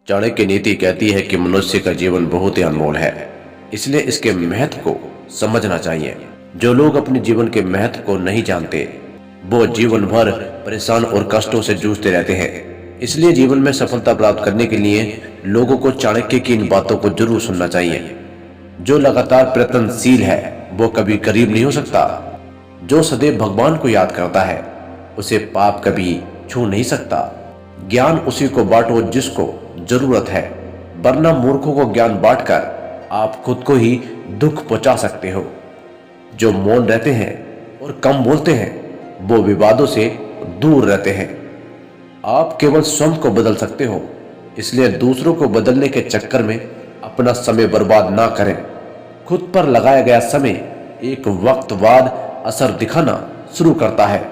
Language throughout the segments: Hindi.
चाणक्य नीति कहती है कि मनुष्य का जीवन बहुत ही अनमोल है, इसलिए इसके महत्व को समझना चाहिए। जो लोग अपने जीवन के महत्व को नहीं जानते वो जीवन भर परेशान और कष्टों से जूझते रहते हैं। इसलिए जीवन में सफलता प्राप्त करने के लिए लोगों को चाणक्य की इन बातों को जरूर सुनना चाहिए। जो लगातार प्रयत्नशील है वो कभी गरीब नहीं हो सकता। जो सदैव भगवान को याद करता है उसे पाप कभी छू नहीं सकता। ज्ञान उसी को बांटो जिसको जरूरत है, वरना मूर्खों को ज्ञान बांटकर आप खुद को ही दुख पहुंचा सकते हो। जो मौन रहते हैं और कम बोलते हैं वो विवादों से दूर रहते हैं। आप केवल स्वयं को बदल सकते हो, इसलिए दूसरों को बदलने के चक्कर में अपना समय बर्बाद ना करें। खुद पर लगाया गया समय एक वक्त बाद असर दिखाना शुरू करता है।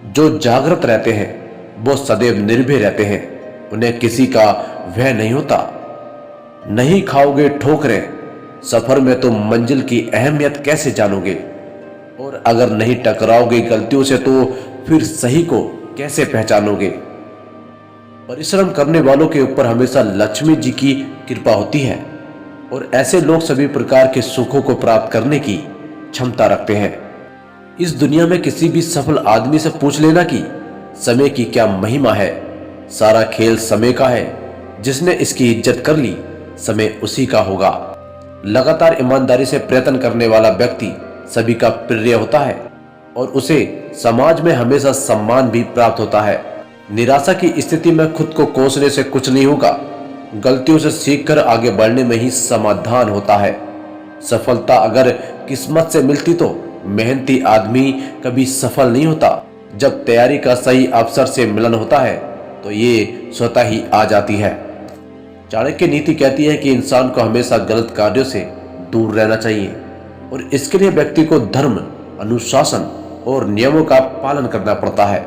जो जागृत रहते हैं वो सदैव निर्भय रहते हैं, उन्हें किसी का भय नहीं होता। नहीं खाओगे ठोकरें सफर में तो मंजिल की अहमियत कैसे जानोगे, और अगर नहीं टकराओगे गलतियों से तो फिर सही को कैसे पहचानोगे। परिश्रम करने वालों के ऊपर हमेशा लक्ष्मी जी की कृपा होती है, और ऐसे लोग सभी प्रकार के सुखों को प्राप्त करने की क्षमता रखते हैं। इस दुनिया में किसी भी सफल आदमी से पूछ लेना कि समय की क्या महिमा है। सारा खेल समय का है, जिसने इसकी इज्जत कर ली समय उसी का होगा। लगातार ईमानदारी से प्रयत्न करने वाला व्यक्ति सभी का प्रिय होता है और उसे समाज में हमेशा सम्मान भी प्राप्त होता है। निराशा की स्थिति में खुद को कोसने से कुछ नहीं होगा, गलतियों से सीखकर आगे बढ़ने में ही समाधान होता है। सफलता अगर किस्मत से मिलती तो मेहनती आदमी कभी सफल नहीं होता। जब तैयारी का सही अवसर से मिलन होता है तो ये स्वतः ही आ जाती है। चाणक्य नीति कहती है कि इंसान को हमेशा गलत कार्यों से दूर रहना चाहिए, और इसके लिए व्यक्ति को धर्म, अनुशासन और नियमों का पालन करना पड़ता है।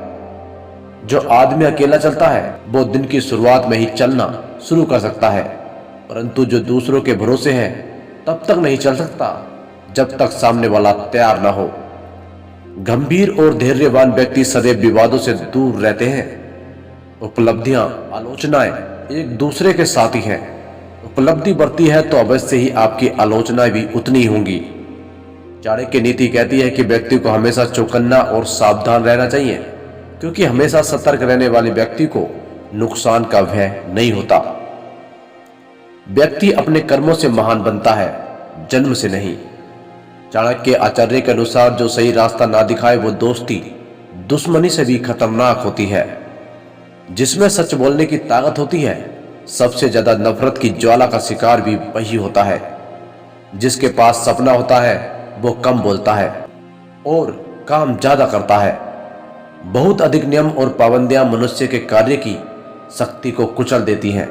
जो आदमी अकेला चलता है वो दिन की शुरुआत में ही चलना शुरू कर सकता है, परंतु जो दूसरों के भरोसे है तब तक नहीं चल सकता जब तक सामने वाला तैयार ना हो। गंभीर और धैर्यवान व्यक्ति सदैव विवादों से दूर रहते हैं। उपलब्धियां, आलोचनाएं एक दूसरे के साथी हैं। उपलब्धि बढ़ती है तो अवश्य ही आपकी आलोचनाएं भी उतनी होंगी। चाणक्य नीति कहती है कि व्यक्ति को हमेशा चौकन्ना और सावधान रहना चाहिए, क्योंकि हमेशा सतर्क रहने वाले व्यक्ति को नुकसान का भय नहीं होता। व्यक्ति अपने कर्मों से महान बनता है, जन्म से नहीं। चाणक्य आचार्य के अनुसार जो सही रास्ता ना दिखाए वो दोस्ती दुश्मनी से भी खतरनाक होती है। जिसमें सच बोलने की ताकत होती है सबसे ज्यादा नफरत की ज्वाला का शिकार भी वही होता है। जिसके पास सपना होता है वो कम बोलता है और काम ज्यादा करता है। बहुत अधिक नियम और पाबंदियां मनुष्य के कार्य की शक्ति को कुचल देती हैं।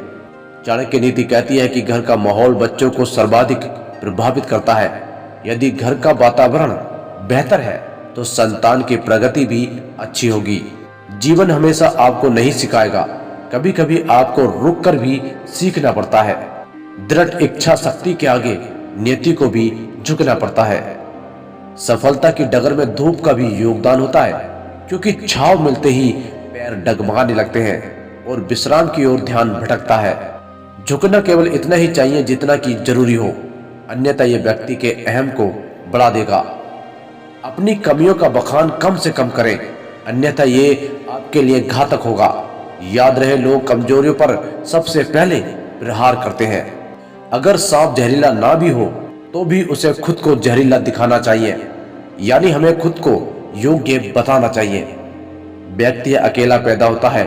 चाणक्य नीति कहती है कि घर का माहौल बच्चों को सर्वाधिक प्रभावित करता है। यदि घर का वातावरण बेहतर है तो संतान की प्रगति भी अच्छी होगी। जीवन हमेशा आपको नहीं सिखाएगा, कभी कभी आपको रुककर भी सीखना पड़ता है। दृढ़ इच्छा शक्ति के आगे नियति को भी झुकना पड़ता है। सफलता की डगर में धूप का भी योगदान होता है, क्योंकि छांव मिलते ही पैर डगमगाने लगते हैं और विश्राम की ओर ध्यान भटकता है। झुकना केवल इतना ही चाहिए जितना कि जरूरी हो, अन्यथा ये व्यक्ति के अहम को बढ़ा देगा। अपनी कमियों का बखान कम से कम करें, अन्यथा ये आपके लिए घातक होगा। याद रहे, लोग कमजोरियों पर सबसे पहले प्रहार करते हैं। अगर सांप जहरीला ना भी हो तो भी उसे खुद को जहरीला दिखाना चाहिए, यानी हमें खुद को योग्य बताना चाहिए। व्यक्ति अकेला पैदा होता है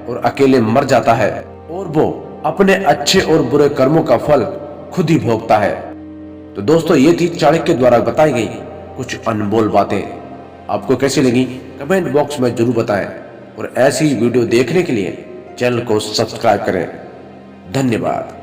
और अकेले मर जाता है, और वो अपने अच्छे और बुरे कर्मों का फल खुद ही भोगता है। तो दोस्तों, ये थी चाणक्य द्वारा बताई गई कुछ अनमोल बातें। आपको कैसी लगी कमेंट बॉक्स में जरूर बताएं, और ऐसी वीडियो देखने के लिए चैनल को सब्सक्राइब करें। धन्यवाद।